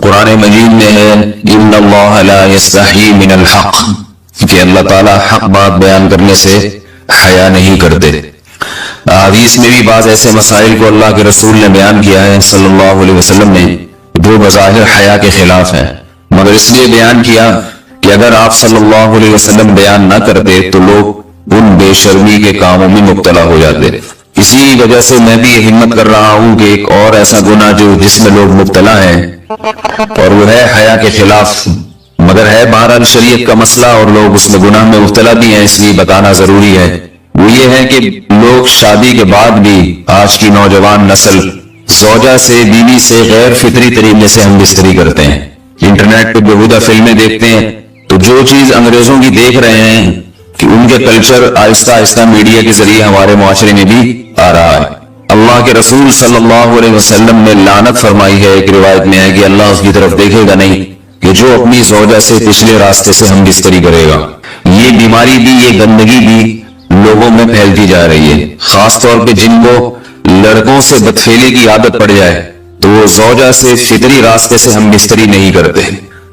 قرآن مجید میں ہے ان اللہ لا یستحی من الحق، کہ اللہ تعالیٰ حق بات بیان کرنے سے حیا نہیں کرتے۔ حدیث میں بھی بعض ایسے مسائل کو اللہ کے رسول نے بیان کیا ہے صلی اللہ علیہ وسلم نے جو بظاہر حیا کے خلاف ہیں، مگر اس لیے بیان کیا کہ اگر آپ صلی اللہ علیہ وسلم بیان نہ کرتے تو لوگ ان بے شرمی کے کاموں میں مبتلا ہو جاتے۔ اسی وجہ سے میں بھی یہ ہمت کر رہا ہوں کہ ایک اور ایسا گناہ جس میں لوگ مبتلا ہیں اور وہ ہے حیا کے خلاف، مگر ہے بہرحال شریعت کا مسئلہ اور لوگ اس میں گناہ میں مبتلا بھی ہیں، اس لیے بتانا ضروری ہے۔ وہ یہ ہے کہ لوگ شادی کے بعد بھی آج کی نوجوان نسل زوجہ سے، بیوی سے غیر فطری طریقے سے ہم بستری کرتے ہیں۔ انٹرنیٹ پہ بےہودہ فلمیں دیکھتے ہیں تو جو چیز انگریزوں کی دیکھ رہے ہیں کہ ان کے کلچر آہستہ آہستہ میڈیا کے ذریعے ہمارے معاشرے میں بھی آ رہا ہے۔ اللہ کے رسول صلی اللہ علیہ وسلم نے لعنت فرمائی ہے، ایک روایت میں ہے کہ اللہ اس کی طرف دیکھے گا نہیں کہ جو اپنی زوجہ سے پچھلے راستے سے ہم بستری کرے گا۔ یہ بیماری بھی، یہ گندگی بھی لوگوں میں پھیلتی جا رہی ہے، خاص طور پہ جن کو لڑکوں سے بدفعلی کی عادت پڑ جائے تو وہ زوجہ سے فطری راستے سے ہم بستری نہیں کرتے۔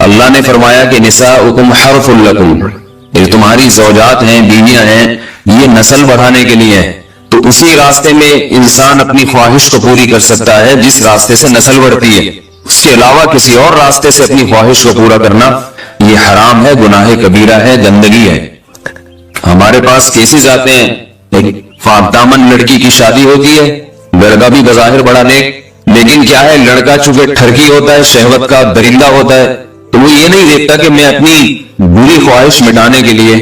اللہ نے فرمایا کہ نساؤکم حرث لکم، یہ تمہاری زوجات ہیں، بیویاں ہیں، یہ نسل بڑھانے کے لیے ہے، تو اسی راستے میں انسان اپنی خواہش کو پوری کر سکتا ہے جس راستے سے نسل بڑھتی ہے۔ اس کے علاوہ کسی اور راستے سے اپنی خواہش کو پورا کرنا یہ حرام ہے، گناہ کبیرہ ہے، گندگی ہے۔ ہمارے پاس کیسز آتے ہیں، ایک پاک دامن لڑکی کی شادی ہوتی ہے، لڑکا بھی بظاہر بڑا نیک، لیکن کیا ہے، لڑکا چونکہ ٹھرکی ہوتا ہے، شہوت کا درندہ ہوتا ہے، تو وہ یہ نہیں دیکھتا کہ میں اپنی بری خواہش مٹانے کے لیے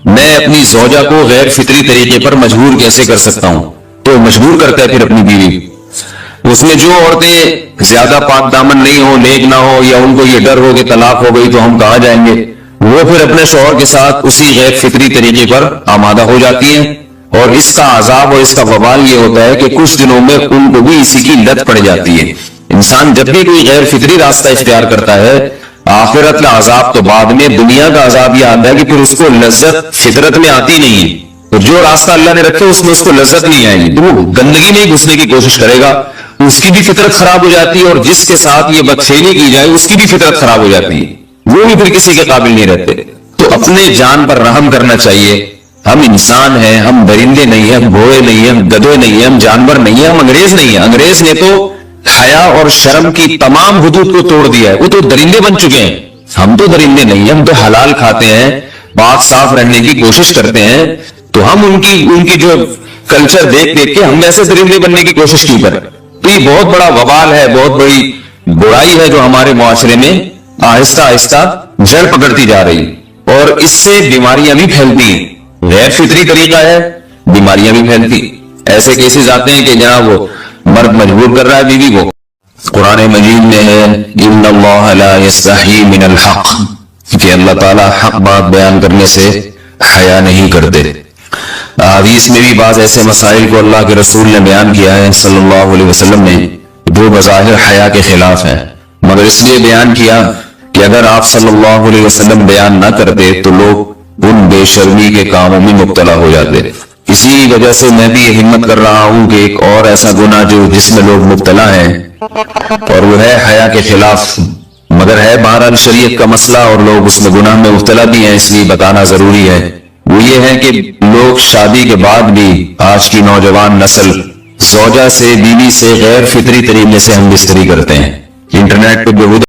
میں اپنی زوجہ کو غیر فطری طریقے پر مجبور کیسے کر سکتا ہوں، تو مجبور کرتا ہے پھر اپنی بیوی۔ اس میں جو عورتیں زیادہ پاک دامن نہیں ہو، نیک نہ ہو، یا ان کو یہ ڈر ہو کہ طلاق ہو گئی تو ہم کہاں جائیں گے، وہ پھر اپنے شوہر کے ساتھ اسی غیر فطری طریقے پر آمادہ ہو جاتی ہیں، اور اس کا عذاب اور اس کا وبال یہ ہوتا ہے کہ کچھ دنوں میں ان کو بھی اسی کی لت پڑ جاتی ہے۔ انسان جب بھی کوئی غیر فطری راستہ اختیار کرتا ہے، آخرت کا عذاب تو بعد میں، دنیا کا عذاب یہ آتا ہے کہ پھر اس کو لذت فطرت میں آتی نہیں ہے، اور جو راستہ اللہ نے رکھے اس میں اس کو لذت نہیں آئے گی، تو وہ گندگی میں گھسنے کی کوشش کرے گا، اس کی بھی فطرت خراب ہو جاتی ہے، اور جس کے ساتھ یہ بدفعلی کی جائے اس کی بھی فطرت خراب ہو جاتی ہے، وہ بھی پھر کسی کے قابل نہیں رہتے۔ تو اپنے جان پر رحم کرنا چاہیے۔ ہم انسان ہیں، ہم درندے نہیں ہیں، ہم گھوڑے نہیں ہیں، ہم گدھے نہیں ہیں، ہم جانور نہیں ہیں، ہم انگریز نہیں ہیں۔ انگریز نے تو حیا اور شرم کی تمام حدود کو توڑ دیا ہے، وہ تو درندے بن چکے ہیں۔ ہم تو درندے نہیں ہیں، ہم تو حلال کھاتے ہیں، پاک صاف رہنے کی کوشش کرتے ہیں، تو ہم ان کی جو کلچر دیکھ کے ہم ایسے درندے بننے کی کوشش کیوں کریں؟ تو یہ بہت بڑا وبال ہے، بہت بڑی برائی ہے جو ہمارے معاشرے میں آہستہ آہستہ جڑ پکڑتی جا رہی، اور اس سے بیماریاں بھی پھیلتی ہیں۔ غیر فطری طریقہ ہے، بیماریاں بھی پھیلتی۔ ایسے کیسز آتے ہیں کہ جناب وہ مرد مجبور کر رہا ہے بیوی کو۔ قرآن مجید میں ہے ان اللہ لا یستحی من الحق، کہ اللہ تعالیٰ حق بات بیان کرنے سے حیا نہیں کرتے۔ حدیث میں بھی بعض ایسے مسائل کو اللہ کے رسول نے بیان کیا ہے صلی اللہ علیہ وسلم نے جو بظاہر حیا کے خلاف ہیں، مگر اس لیے بیان کیا کہ اگر آپ صلی اللہ علیہ وسلم بیان نہ کرتے تو لوگ ان بے شرمی کے کاموں میں مبتلا ہو جاتے۔ اسی وجہ سے میں بھی یہ ہمت کر رہا ہوں کہ ایک اور ایسا گناہ جس میں لوگ مبتلا ہیں اور وہ ہے حیا کے خلاف، مگر ہے بہرحال شریعت کا مسئلہ اور لوگ اس میں گناہ میں مبتلا بھی ہیں، اس لیے بتانا ضروری ہے۔ وہ یہ ہے کہ لوگ شادی کے بعد بھی آج کی نوجوان نسل زوجہ سے، بیوی سے غیر فطری طریقے سے ہم بستری کرتے ہیں۔ انٹرنیٹ پہ بےہودہ